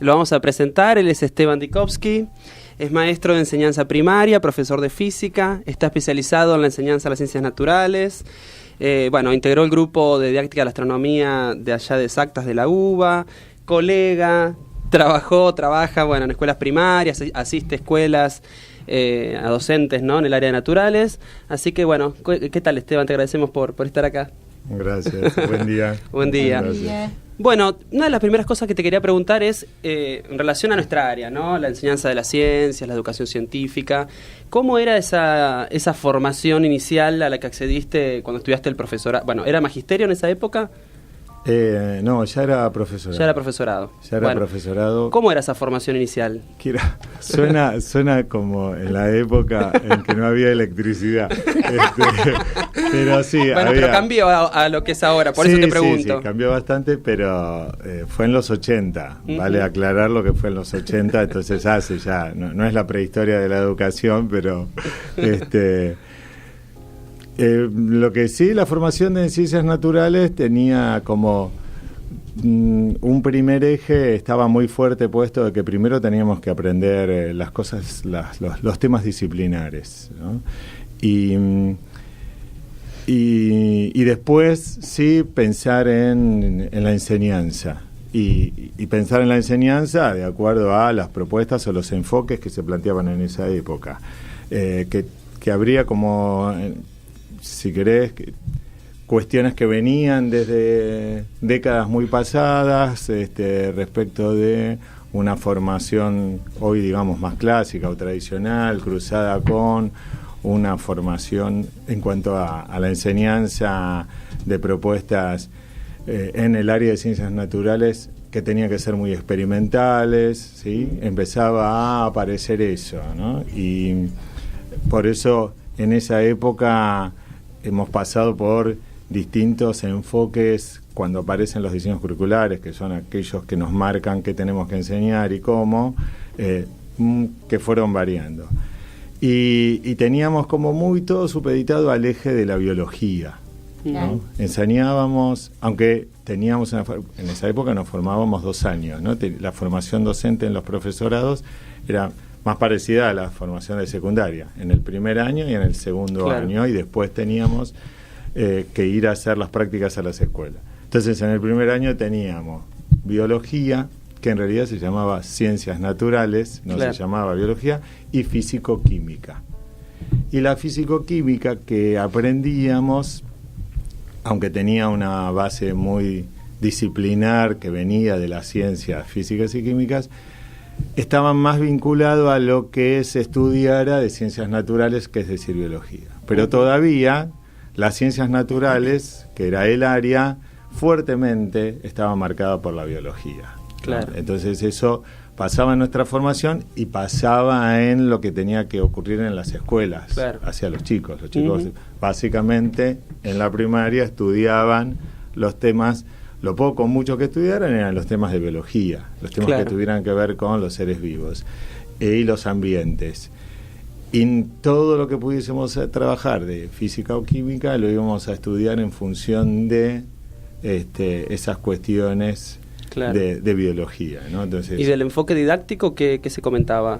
Lo vamos a presentar. Él es Esteban Dikovsky, es maestro de enseñanza primaria, profesor de física, está especializado en la enseñanza de las ciencias naturales. Integró el grupo de didáctica de la astronomía de allá de Exactas de la UBA, colega, trabaja en escuelas primarias, asiste a escuelas, a docentes, ¿no?, en el área de naturales. Así que ¿qué tal, Esteban? Te agradecemos por estar acá. Gracias, buen día. Buen día. Gracias. Bueno, una de las primeras cosas que te quería preguntar es en relación a nuestra área, ¿no? La enseñanza de las ciencias, la educación científica. ¿Cómo era esa formación inicial a la que accediste cuando estudiaste el profesorado? Bueno, ¿era magisterio en esa época? No, ya era profesorado. Ya era profesorado. Profesorado. ¿Cómo era esa formación inicial? Suena como en la época en que no había electricidad. Pero sí, pero cambió a lo que es ahora, por eso te pregunto. Sí, cambió bastante, pero fue en los 80. Vale aclarar lo que fue en los 80, entonces no es la prehistoria de la educación, pero lo que sí, la formación de ciencias naturales tenía como un primer eje, estaba muy fuerte puesto de que primero teníamos que aprender las cosas, los temas disciplinares, ¿no? Y después sí pensar en la enseñanza y pensar en la enseñanza de acuerdo a las propuestas o los enfoques que se planteaban en esa época, que habría como, si querés, cuestiones que venían desde décadas muy pasadas respecto de una formación hoy, digamos, más clásica o tradicional, cruzada con una formación en cuanto a la enseñanza de propuestas en el área de ciencias naturales que tenían que ser muy experimentales, ¿sí? Empezaba a aparecer eso, ¿no? Y por eso en esa época hemos pasado por distintos enfoques cuando aparecen los diseños curriculares, que son aquellos que nos marcan qué tenemos que enseñar y cómo, que fueron variando. Y teníamos como muy todo supeditado al eje de la biología, ¿no? Enseñábamos, aunque teníamos en esa época nos formábamos 2 años, ¿no? La formación docente en los profesorados era más parecida a la formación de secundaria, en el primer año y en el segundo año, y después teníamos que ir a hacer las prácticas a las escuelas. Entonces, en el primer año teníamos biología, que en realidad se llamaba ciencias naturales, no se llamaba biología, y físico-química. Y la físico-química que aprendíamos, aunque tenía una base muy disciplinar que venía de las ciencias físicas y químicas, estaban más vinculados a lo que se estudiara de ciencias naturales, que es decir, biología. Pero todavía las ciencias naturales, que era el área, fuertemente estaba marcada por la biología. Claro. Entonces eso pasaba en nuestra formación y pasaba en lo que tenía que ocurrir en las escuelas, hacia los chicos. Los chicos básicamente en la primaria estudiaban los temas, lo poco o mucho que estudiaran eran los temas de biología, los temas que tuvieran que ver con los seres vivos y los ambientes. Y todo lo que pudiésemos trabajar de física o química lo íbamos a estudiar en función de esas cuestiones de biología, ¿no? Entonces, ¿y del enfoque didáctico qué se comentaba?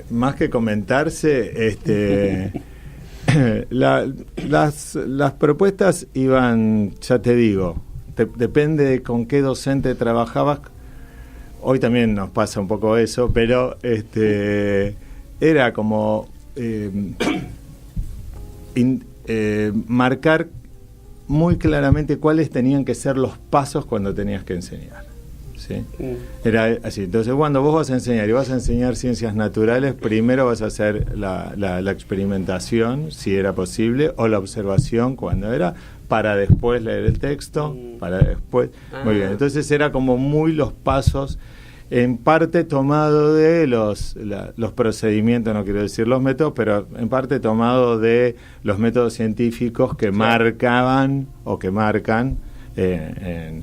Más que comentarse, las propuestas iban, ya te digo, depende de con qué docente trabajabas. Hoy también nos pasa un poco eso, pero era como marcar muy claramente cuáles tenían que ser los pasos cuando tenías que enseñar, ¿sí? Era así. Entonces, cuando vos vas a enseñar y vas a enseñar ciencias naturales, primero vas a hacer la experimentación, si era posible, o la observación, cuando era, para después leer el texto, para después... Muy bien, entonces era como muy los pasos, en parte tomado de los procedimientos, no quiero decir los métodos, pero en parte tomado de los métodos científicos que marcaban o que marcan en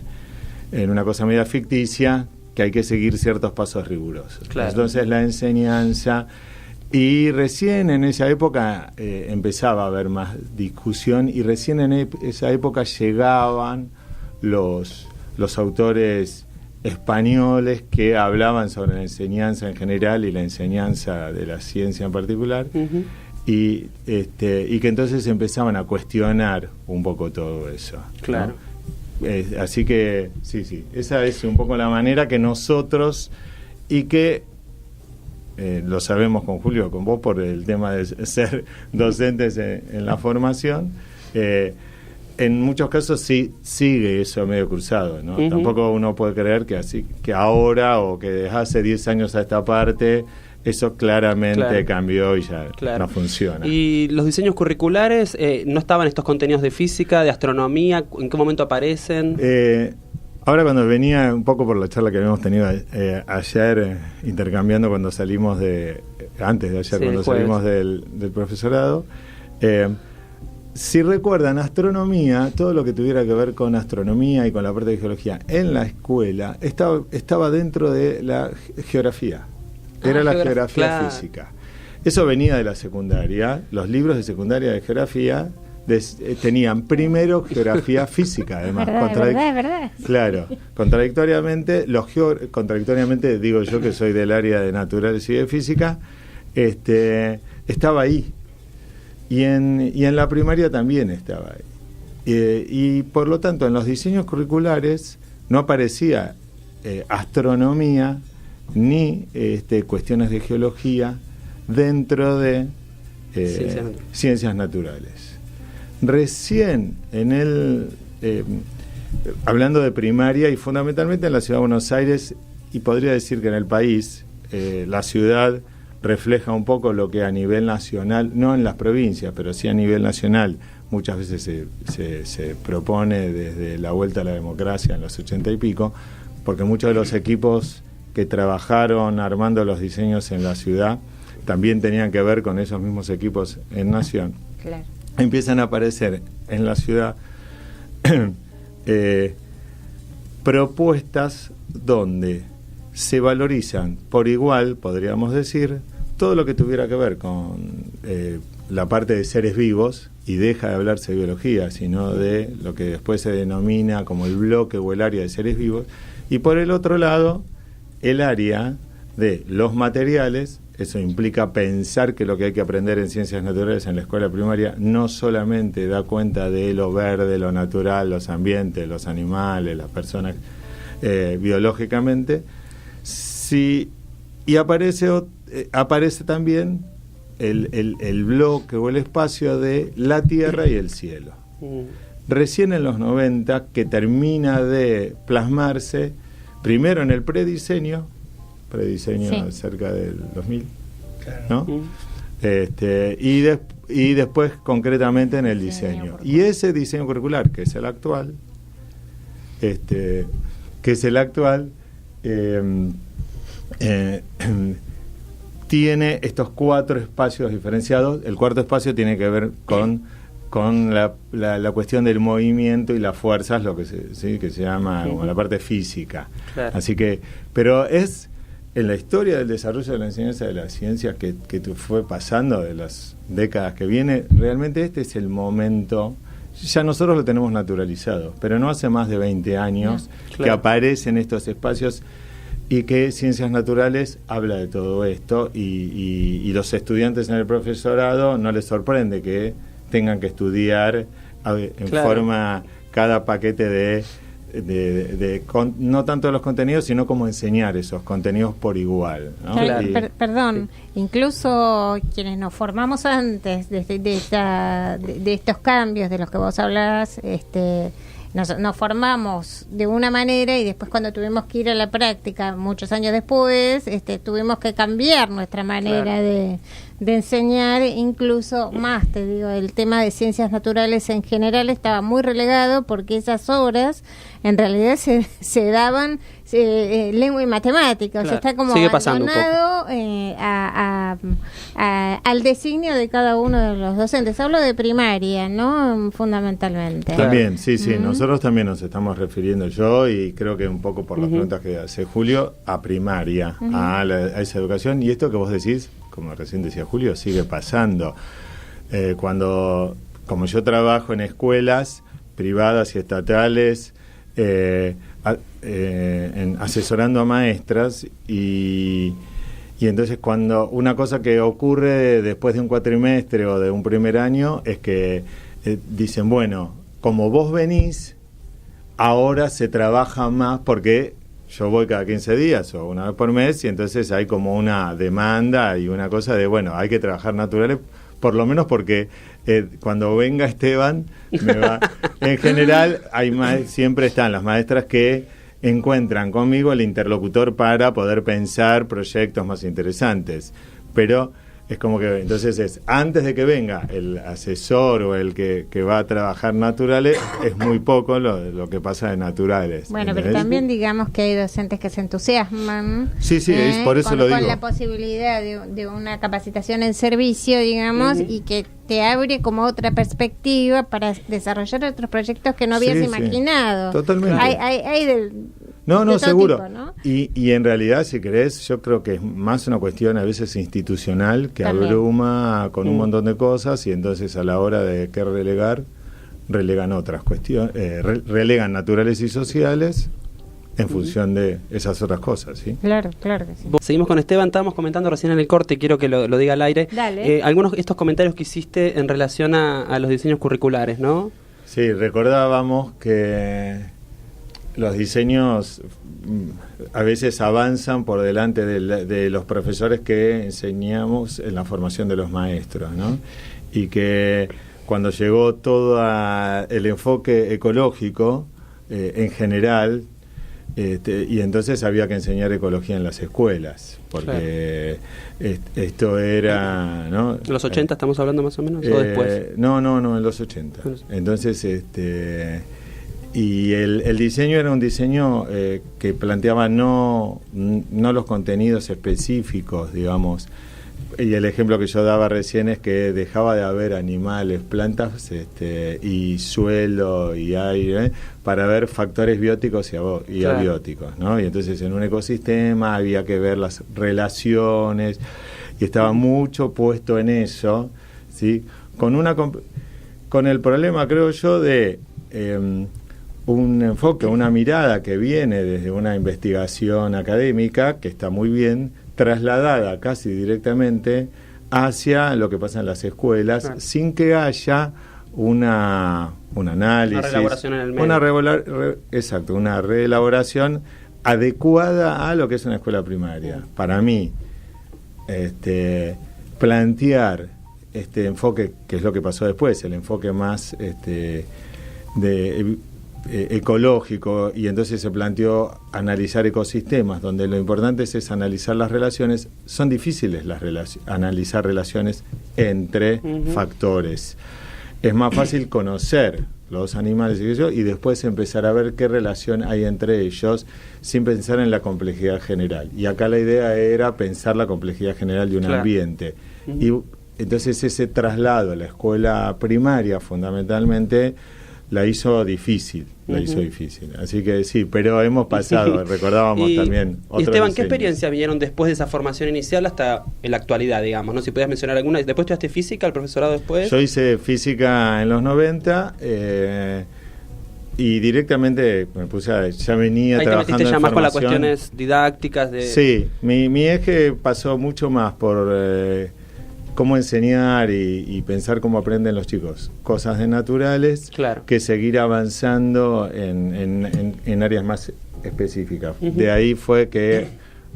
una cosa media ficticia, que hay que seguir ciertos pasos rigurosos. Entonces la enseñanza, y recién en esa época empezaba a haber más discusión, y recién en esa época llegaban los autores españoles que hablaban sobre la enseñanza en general y la enseñanza de la ciencia en particular, y que entonces empezaban a cuestionar un poco todo eso. Claro. ¿No? Así que, sí, esa es un poco la manera que nosotros, y que lo sabemos con Julio, con vos, por el tema de ser docentes en la formación, en muchos casos sí sigue eso medio cruzado, ¿no? Tampoco uno puede creer que ahora o que desde hace 10 años a esta parte eso claramente cambió y ya no funciona. ¿Y los diseños curriculares, no estaban estos contenidos de física, de astronomía? ¿En qué momento aparecen? Ahora, cuando venía un poco por la charla que habíamos tenido ayer, intercambiando cuando salimos antes de ayer, cuando salimos del profesorado, si recuerdan, astronomía, todo lo que tuviera que ver con astronomía y con la parte de geología en la escuela estaba dentro de la geografía. Era la geografía física. Eso venía de la secundaria. Los libros de secundaria de geografía tenían primero geografía física, además. ¿Verdad? Claro. Contradictoriamente, digo yo que soy del área de naturales y de física, estaba ahí. Y en la primaria también estaba ahí. Y por lo tanto, en los diseños curriculares no aparecía astronomía ni cuestiones de geología dentro de ciencias naturales. Recién hablando de primaria y fundamentalmente en la ciudad de Buenos Aires, y podría decir que en el país, la ciudad refleja un poco lo que a nivel nacional, no en las provincias, pero sí a nivel nacional, muchas veces se propone desde la vuelta a la democracia en los 80 y pico, porque muchos de los equipos que trabajaron armando los diseños en la ciudad también tenían que ver con esos mismos equipos en Nación. Claro. Empiezan a aparecer en la ciudad propuestas donde se valorizan por igual, podríamos decir, todo lo que tuviera que ver con la parte de seres vivos, y deja de hablarse de biología, sino de lo que después se denomina como el bloque o el área de seres vivos, y por el otro lado, el área de los materiales. Eso implica pensar que lo que hay que aprender en ciencias naturales en la escuela primaria no solamente da cuenta de lo verde, lo natural, los ambientes, los animales, las personas biológicamente, y aparece también el bloque o el espacio de la tierra y el cielo. Recién en los 90 que termina de plasmarse, primero en el prediseño sí, cerca del 2000, ¿no? Y después concretamente en el diseño. Y ese diseño curricular, que es el actual, tiene estos 4 espacios diferenciados. El cuarto espacio tiene que ver con la cuestión del movimiento y las fuerzas, lo que se llama como la parte física. Claro. Así que, pero es en la historia del desarrollo de la enseñanza de las ciencias que fue pasando de las décadas que viene, realmente este es el momento. Ya nosotros lo tenemos naturalizado, pero no hace más de 20 años que aparecen estos espacios y que Ciencias Naturales habla de todo esto, y los estudiantes en el profesorado no les sorprende que tengan que estudiar en forma cada paquete de no tanto de los contenidos, sino como enseñar esos contenidos por igual, ¿no? Claro. Perdón, incluso quienes nos formamos antes de estos cambios de los que vos hablás, nos formamos de una manera y después cuando tuvimos que ir a la práctica muchos años después, tuvimos que cambiar nuestra manera de enseñar. Incluso más, te digo, el tema de ciencias naturales en general estaba muy relegado porque esas obras en realidad se daban lengua y matemáticas. Claro. O sea, está como abandonado al designio de cada uno de los docentes. Hablo de primaria, ¿no? Fundamentalmente. También, sí, nosotros también nos estamos refiriendo, yo y creo que un poco por las preguntas que hace Julio, a primaria, a esa educación. Y esto que vos decís, como recién decía Julio, sigue pasando. Como yo trabajo en escuelas privadas y estatales, asesorando a maestras y entonces cuando una cosa que ocurre después de un cuatrimestre o de un primer año es que dicen, bueno, como vos venís, ahora se trabaja más porque yo voy cada 15 días o una vez por mes y entonces hay como una demanda y una cosa de, bueno, hay que trabajar naturales, por lo menos porque cuando venga Esteban, en general siempre están las maestras que encuentran conmigo el interlocutor para poder pensar proyectos más interesantes. Pero es como que entonces antes de que venga el asesor o el que va a trabajar naturales, es muy poco lo que pasa de naturales. Bueno, ¿entendés? pero también digamos que hay docentes que se entusiasman. Sí, es por eso lo digo. Con la posibilidad de una capacitación en servicio, digamos, y que te abre como otra perspectiva para desarrollar otros proyectos que no habías imaginado. Totalmente. Hay No, seguro. Tipo, ¿no? Y en realidad, si querés, yo creo que es más una cuestión a veces institucional que También abruma con un montón de cosas y entonces a la hora de que relegan otras cuestiones, relegan naturales y sociales en función de esas otras cosas, ¿sí? Claro que sí. Seguimos con Esteban, estábamos comentando recién en el corte, quiero que lo diga al aire. Dale. Algunos de estos comentarios que hiciste en relación a los diseños curriculares, ¿no? Sí, recordábamos que los diseños a veces avanzan por delante de los profesores que enseñamos en la formación de los maestros, ¿no? Y que cuando llegó todo el enfoque ecológico en general, y entonces había que enseñar ecología en las escuelas, porque esto era, ¿no? ¿En los 80 estamos hablando más o menos o después? No, en los 80. Entonces, y el diseño era un diseño que planteaba no los contenidos específicos, digamos. Y el ejemplo que yo daba recién es que dejaba de haber animales, plantas y suelo y aire para ver factores bióticos y abióticos, ¿no? Y entonces en un ecosistema había que ver las relaciones y estaba mucho puesto en eso, ¿sí? Con el problema, creo yo, de un enfoque, una mirada que viene desde una investigación académica, que está muy bien, trasladada casi directamente hacia lo que pasa en las escuelas, sin que haya un análisis, una reelaboración en el medio. Exacto, una reelaboración adecuada a lo que es una escuela primaria. Para mí, plantear este enfoque, que es lo que pasó después, el enfoque más ecológico, y entonces se planteó analizar ecosistemas, donde lo importante es analizar las relaciones. Son difíciles analizar relaciones entre factores. Es más fácil conocer los animales y después empezar a ver qué relación hay entre ellos sin pensar en la complejidad general. Y acá la idea era pensar la complejidad general de un ambiente. Y entonces ese traslado a la escuela primaria fundamentalmente la hizo difícil, Así que sí, pero hemos pasado, recordábamos también otros Esteban, diseños. ¿Qué experiencias vinieron después de esa formación inicial hasta en la actualidad, digamos? ¿No? Si podías mencionar alguna. ¿Después estudiaste física, el profesorado después? Yo hice física en los 90 y directamente me puse ya venía ahí trabajando te metiste ya en más con las formación. cuestiones didácticas de... Sí, mi eje pasó mucho más por cómo enseñar y pensar cómo aprenden los chicos cosas de naturales, que seguir avanzando en áreas más específicas. De ahí fue que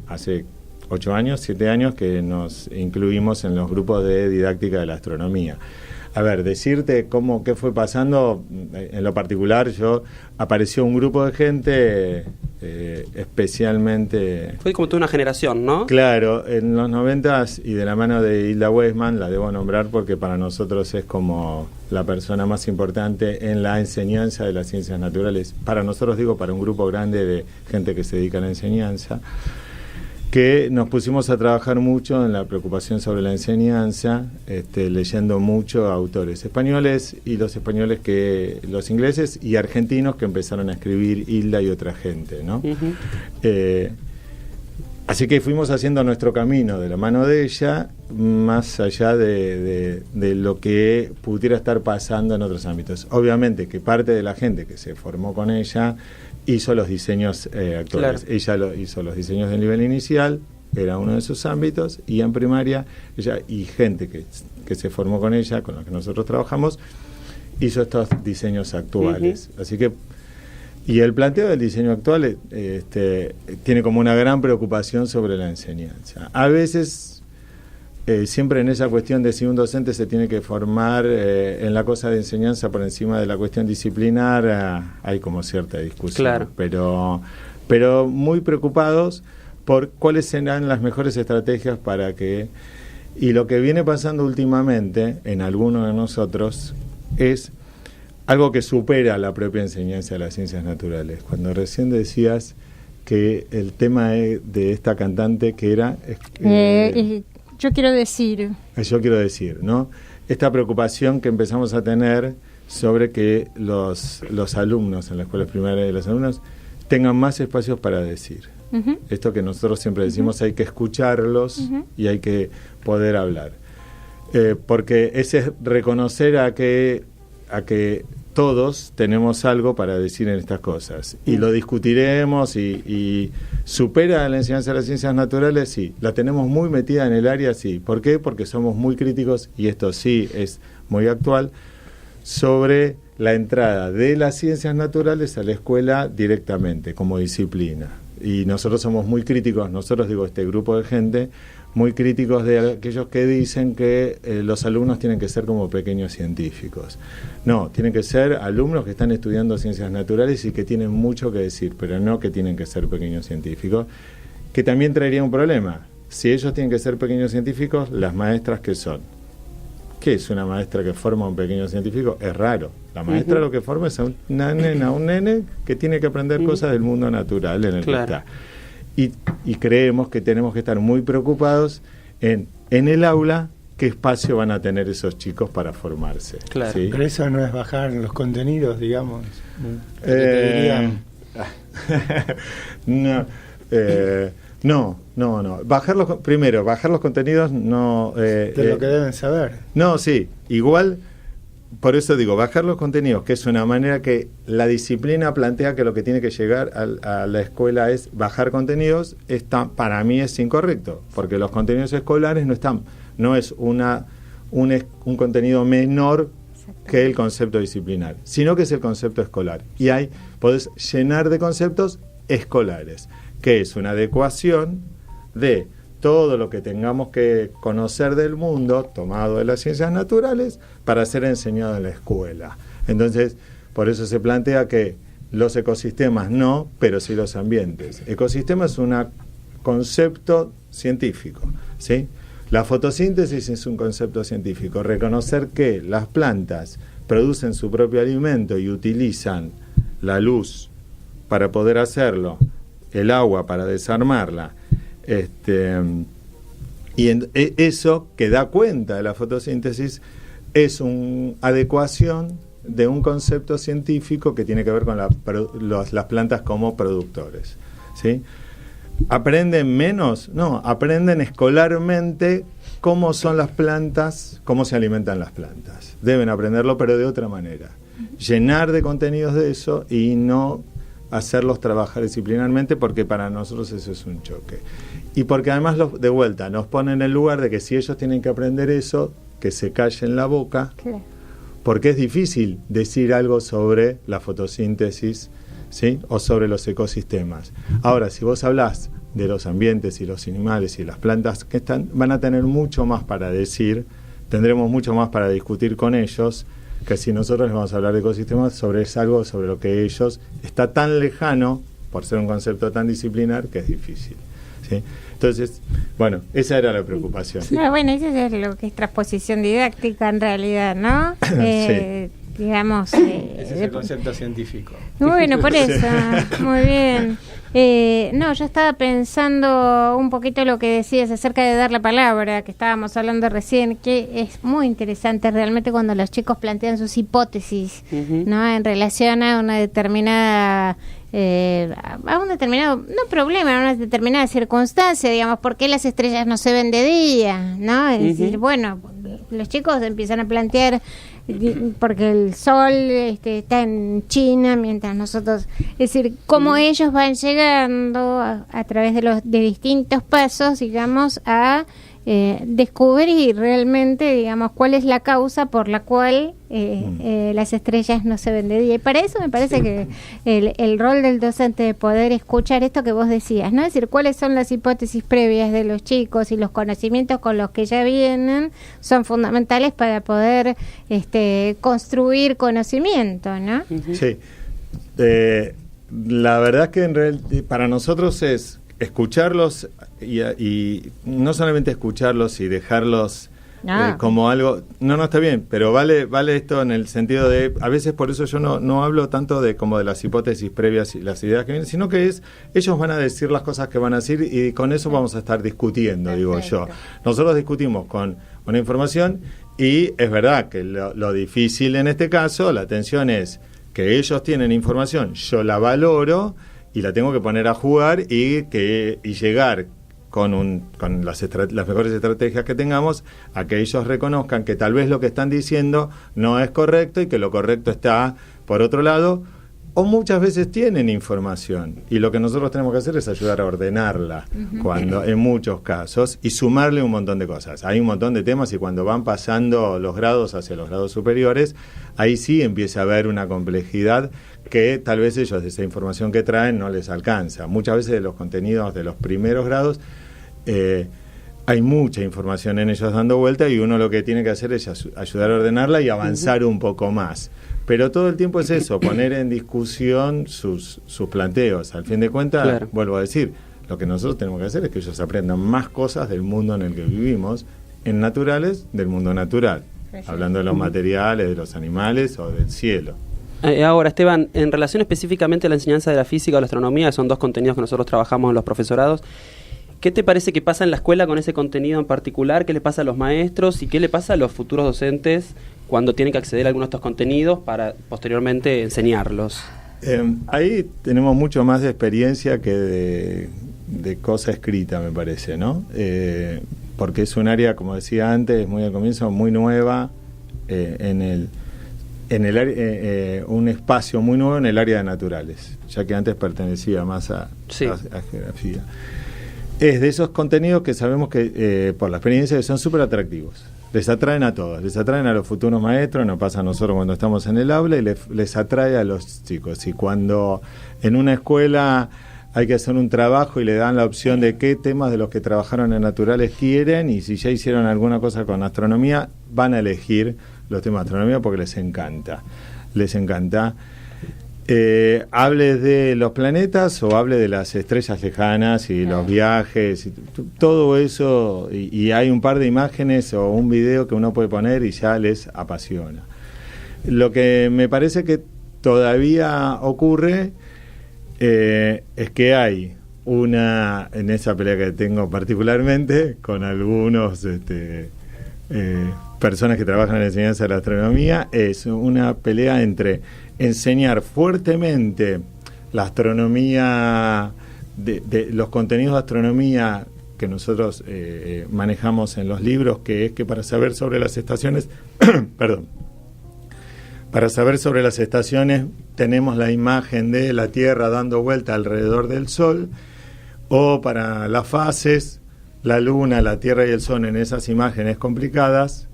hace 7 años que nos incluimos en los grupos de didáctica de la astronomía. A ver, decirte qué fue pasando, en lo particular apareció un grupo de gente especialmente... Fue como toda una generación, ¿no? Claro, en los 90s y de la mano de Hilda Weisman, la debo nombrar porque para nosotros es como la persona más importante en la enseñanza de las ciencias naturales. Para nosotros, para un grupo grande de gente que se dedica a la enseñanza, que nos pusimos a trabajar mucho en la preocupación sobre la enseñanza, leyendo mucho a autores españoles y los ingleses y argentinos que empezaron a escribir Hilda y otra gente, ¿no? Así que fuimos haciendo nuestro camino de la mano de ella, más allá de lo que pudiera estar pasando en otros ámbitos. Obviamente que parte de la gente que se formó con ella hizo los diseños actuales. Claro. Ella hizo los diseños del nivel inicial, era uno de sus ámbitos, y en primaria, ella y gente que se formó con ella, con la que nosotros trabajamos, hizo estos diseños actuales. Así que, y el planteo del diseño actual tiene como una gran preocupación sobre la enseñanza. A veces, siempre en esa cuestión de si un docente se tiene que formar en la cosa de enseñanza por encima de la cuestión disciplinar, hay como cierta discusión. Claro. Pero muy preocupados por cuáles serán las mejores estrategias para que... Y lo que viene pasando últimamente en algunos de nosotros es algo que supera la propia enseñanza de las ciencias naturales. Cuando recién decías que el tema de esta cantante que era... yo quiero decir... Yo quiero decir, ¿no? Esta preocupación que empezamos a tener sobre que los alumnos en las escuelas primarias y los alumnos tengan más espacios para decir. Esto que nosotros siempre decimos, hay que escucharlos y hay que poder hablar. Porque ese es reconocer a que todos tenemos algo para decir en estas cosas y lo discutiremos y supera la enseñanza de las ciencias naturales, sí, la tenemos muy metida en el área, sí. ¿Por qué? Porque somos muy críticos, y esto sí es muy actual, sobre la entrada de las ciencias naturales a la escuela directamente como disciplina. Y nosotros somos muy críticos, nosotros digo este grupo de gente, muy críticos de aquellos que dicen que los alumnos tienen que ser como pequeños científicos. No, tienen que ser alumnos que están estudiando ciencias naturales y que tienen mucho que decir, pero no que tienen que ser pequeños científicos, que también traería un problema. Si ellos tienen que ser pequeños científicos, las maestras ¿qué son? ¿Qué es una maestra que forma a un pequeño científico? Es raro. La maestra lo que forma es a una nena, a un nene que tiene que aprender cosas del mundo natural en el que está. Y creemos que tenemos que estar muy preocupados en el aula qué espacio van a tener esos chicos para formarse. Claro. ¿Sí? Pero eso no es bajar los contenidos, digamos. No. Bajar los contenidos no... de lo que deben saber. No, sí. Igual, por eso digo, bajar los contenidos, que es una manera que la disciplina plantea que lo que tiene que llegar a la escuela es bajar contenidos, para mí es incorrecto, porque los contenidos escolares no es un contenido menor que el concepto disciplinar, sino que es el concepto escolar. Y podés llenar de conceptos escolares, que es una adecuación de todo lo que tengamos que conocer del mundo, tomado de las ciencias naturales, para ser enseñado en la escuela. Entonces, por eso se plantea que los ecosistemas no, pero sí los ambientes. Ecosistema es un concepto científico, ¿sí? La fotosíntesis es un concepto científico. Reconocer que las plantas producen su propio alimento y utilizan la luz para poder hacerlo, el agua para desarmarla, eso que da cuenta de la fotosíntesis es una adecuación de un concepto científico que tiene que ver con las plantas como productores, ¿sí? ¿Aprenden menos? No, aprenden escolarmente cómo son las plantas, cómo se alimentan las plantas. Deben aprenderlo, pero de otra manera. Llenar de contenidos de eso y no hacerlos trabajar disciplinarmente, porque para nosotros eso es un choque. Y porque además, de vuelta, nos ponen en el lugar de que si ellos tienen que aprender eso, que se callen la boca, claro, porque es difícil decir algo sobre la fotosíntesis, ¿sí? O sobre los ecosistemas. Ahora, si vos hablás de los ambientes y los animales y las plantas que van a tener mucho más para decir, tendremos mucho más para discutir con ellos, que si nosotros les vamos a hablar de ecosistemas, es algo sobre lo que ellos está tan lejano, por ser un concepto tan disciplinar, que es difícil, ¿sí? Entonces, bueno, esa era la preocupación. Sí. No, bueno, eso es lo que es transposición didáctica en realidad, ¿no? Sí. Digamos... ese es el concepto científico. Bueno, por eso, muy bien. No, yo estaba pensando un poquito lo que decías acerca de dar la palabra, que estábamos hablando recién, que es muy interesante realmente cuando los chicos plantean sus hipótesis, ¿no? En relación a una determinada a un determinado, no problema, a una determinada circunstancia, digamos, ¿por qué las estrellas no se ven de día? ¿No? Es decir, bueno, los chicos empiezan a plantear porque el sol está en China mientras nosotros, es decir, cómo ellos van llegando a través de distintos pasos, digamos, a descubrir realmente, digamos, cuál es la causa por la cual las estrellas no se ven de día. Y para eso me parece que el rol del docente de poder escuchar esto que vos decías, ¿no? Es decir, cuáles son las hipótesis previas de los chicos y los conocimientos con los que ya vienen son fundamentales para poder construir conocimiento, ¿no? Sí. La verdad es que en realidad para nosotros es escucharlos y no solamente escucharlos y dejarlos como algo, no está bien, pero vale esto en el sentido de, a veces por eso yo no hablo tanto de como de las hipótesis previas y las ideas que vienen, sino que ellos van a decir las cosas que van a decir y con eso vamos a estar discutiendo. Perfecto. Digo yo. Nosotros discutimos con una información y es verdad que lo difícil en este caso, la tensión es que ellos tienen información, yo la valoro y la tengo que poner a jugar y llegar con las mejores estrategias que tengamos a que ellos reconozcan que tal vez lo que están diciendo no es correcto y que lo correcto está por otro lado, o muchas veces tienen información y lo que nosotros tenemos que hacer es ayudar a ordenarla en muchos casos y sumarle un montón de cosas. Hay un montón de temas y cuando van pasando los grados hacia los grados superiores, ahí sí empieza a haber una complejidad que tal vez ellos de esa información que traen no les alcanza. Muchas veces de los contenidos de los primeros grados hay mucha información en ellos dando vuelta y uno lo que tiene que hacer es ayudar a ordenarla y avanzar un poco más. Pero todo el tiempo es eso, poner en discusión sus planteos. Al fin de cuentas, claro, vuelvo a decir, lo que nosotros tenemos que hacer es que ellos aprendan más cosas del mundo en el que vivimos, en naturales, del mundo natural, hablando de los materiales, de los animales o del cielo. Ahora, Esteban, en relación específicamente a la enseñanza de la física o la astronomía, son dos contenidos que nosotros trabajamos en los profesorados, ¿qué te parece que pasa en la escuela con ese contenido en particular? ¿Qué le pasa a los maestros y qué le pasa a los futuros docentes cuando tienen que acceder a algunos de estos contenidos para posteriormente enseñarlos? Ahí tenemos mucho más de experiencia que de cosa escrita, me parece, ¿no? Porque es un área, como decía antes, muy al comienzo, muy nueva, un espacio muy nuevo en el área de naturales, ya que antes pertenecía más a geografía. Es de esos contenidos que sabemos que, por la experiencia, que son súper atractivos. Les atraen a todos, les atraen a los futuros maestros, nos pasa a nosotros cuando estamos en el aula y les atrae a los chicos. Y cuando en una escuela hay que hacer un trabajo y le dan la opción de qué temas de los que trabajaron en naturales quieren, y si ya hicieron alguna cosa con astronomía, van a elegir los temas de astronomía porque les encanta. Hable de los planetas o hable de las estrellas lejanas y los viajes, y todo eso, y hay un par de imágenes o un video que uno puede poner y ya les apasiona. Lo que me parece que todavía ocurre es que hay en esa pelea que tengo particularmente con algunos personas que trabajan en la enseñanza de la astronomía, es una pelea entre enseñar fuertemente la astronomía, de los contenidos de astronomía que nosotros manejamos en los libros, que es que para saber sobre las estaciones, para saber sobre las estaciones tenemos la imagen de la Tierra dando vuelta alrededor del Sol, o para las fases, la Luna, la Tierra y el Sol en esas imágenes complicadas,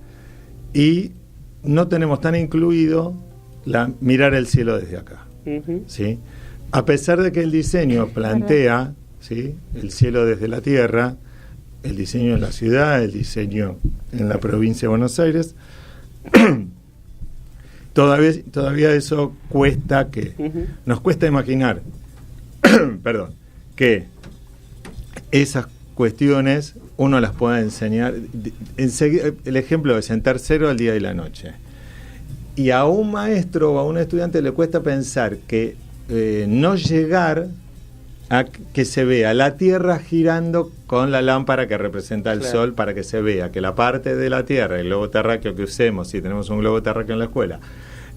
y no tenemos tan incluido mirar el cielo desde acá. ¿Sí? A pesar de que el diseño plantea, ¿sí?, el cielo desde la Tierra, el diseño en la ciudad, el diseño en la provincia de Buenos Aires, todavía eso cuesta nos cuesta imaginar que esas cuestiones uno las pueda enseñar. El ejemplo es en tercero, el día y la noche. Y a un maestro o a un estudiante le cuesta pensar que no llegar a que se vea la Tierra girando con la lámpara que representa el Sol, para que se vea que la parte de la Tierra, el globo terráqueo que usemos, si tenemos un globo terráqueo en la escuela,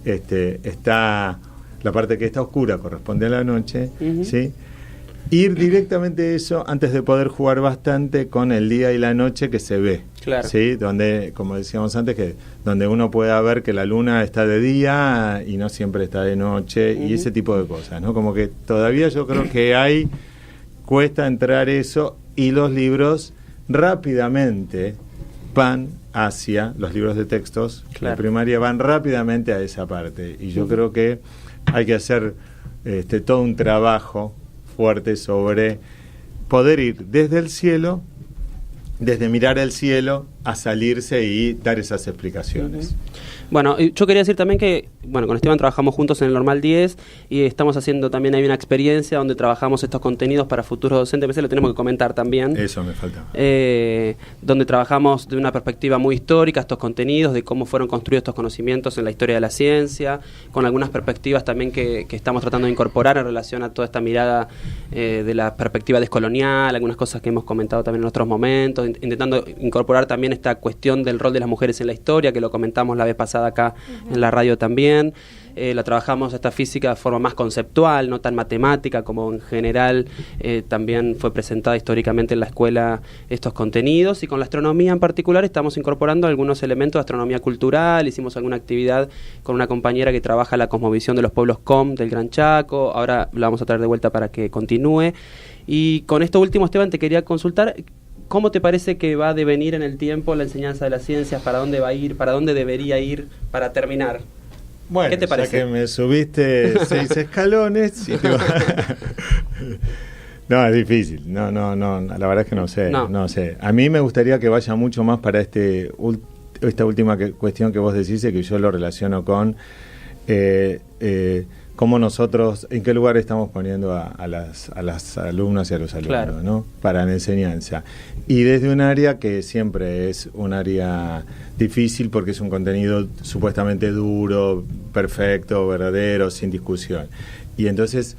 está la parte que está oscura corresponde a la noche, ¿sí? Ir directamente a eso antes de poder jugar bastante con el día y la noche que se ve, claro. ¿sí? Donde, como decíamos antes, que donde uno pueda ver que la luna está de día y no siempre está de noche, y ese tipo de cosas, ¿no? Como que todavía yo creo que cuesta entrar eso, y los libros rápidamente van hacia los libros de textos, claro. de primaria van rápidamente a esa parte, y yo creo que hay que hacer todo un trabajo fuerte sobre poder ir desde el cielo, desde mirar el cielo, a salirse y dar esas explicaciones. Bueno, yo quería decir también que, bueno, con Esteban trabajamos juntos en el Normal 10 y estamos haciendo también, hay una experiencia donde trabajamos estos contenidos para futuros docentes, a veces lo tenemos que comentar también. Eso me faltaba. Donde trabajamos de una perspectiva muy histórica estos contenidos, de cómo fueron construidos estos conocimientos en la historia de la ciencia, con algunas perspectivas también que estamos tratando de incorporar en relación a toda esta mirada de la perspectiva descolonial, algunas cosas que hemos comentado también en otros momentos, intentando incorporar también esta cuestión del rol de las mujeres en la historia, que lo comentamos la vez pasada acá en la radio también. La trabajamos esta física de forma más conceptual, no tan matemática como en general también fue presentada históricamente en la escuela estos contenidos, y con la astronomía en particular estamos incorporando algunos elementos de astronomía cultural. Hicimos alguna actividad con una compañera que trabaja la cosmovisión de los pueblos Com del Gran Chaco, ahora la vamos a traer de vuelta para que continúe. Y con esto último, Esteban, te quería consultar, ¿cómo te parece que va a devenir en el tiempo la enseñanza de las ciencias? ¿Para dónde va a ir? ¿Para dónde debería ir para terminar? Bueno, ¿qué te parece? Ya que me subiste 6 escalones. No, es difícil. No, la verdad es que no sé. A mí me gustaría que vaya mucho más para esta última cuestión que vos decís, y que yo lo relaciono con cómo nosotros, en qué lugar estamos poniendo a las alumnas y a los alumnos, claro, ¿no? Para la enseñanza. Y desde un área que siempre es un área difícil, porque es un contenido supuestamente duro, perfecto, verdadero, sin discusión. Y entonces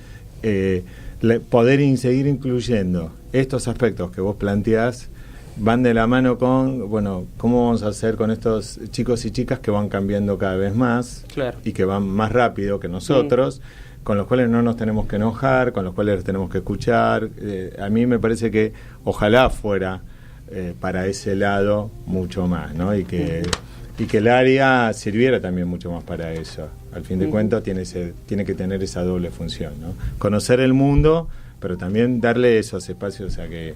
poder seguir incluyendo estos aspectos que vos planteás van de la mano con, bueno, cómo vamos a hacer con estos chicos y chicas que van cambiando cada vez más, claro, y que van más rápido que nosotros, con los cuales no nos tenemos que enojar, con los cuales tenemos que escuchar. A mí me parece que ojalá fuera para ese lado mucho más, ¿no? Y que el área sirviera también mucho más para eso. Al fin de cuentas tiene que tener esa doble función, ¿no? Conocer el mundo, pero también darle esos espacios a que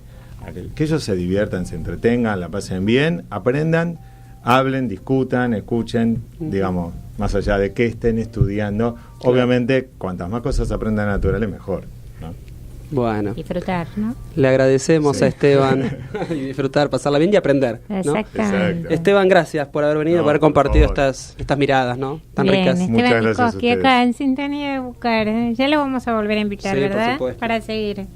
ellos se diviertan, se entretengan, la pasen bien, aprendan, hablen, discutan, escuchen, digamos, más allá de que estén estudiando. Claro. Obviamente, cuantas más cosas aprendan naturales, mejor, ¿no? Bueno. Disfrutar, ¿no? Le agradecemos a Esteban y disfrutar, pasarla bien y aprender, ¿no? Exactamente. Esteban, gracias por haber venido, por haber compartido estas miradas, ¿no? Tan bien, ricas. Esteban, muchas gracias a ustedes. Acá en Sintonía de Buscar. Ya lo vamos a volver a invitar, sí, ¿verdad? Por supuesto. Para seguir.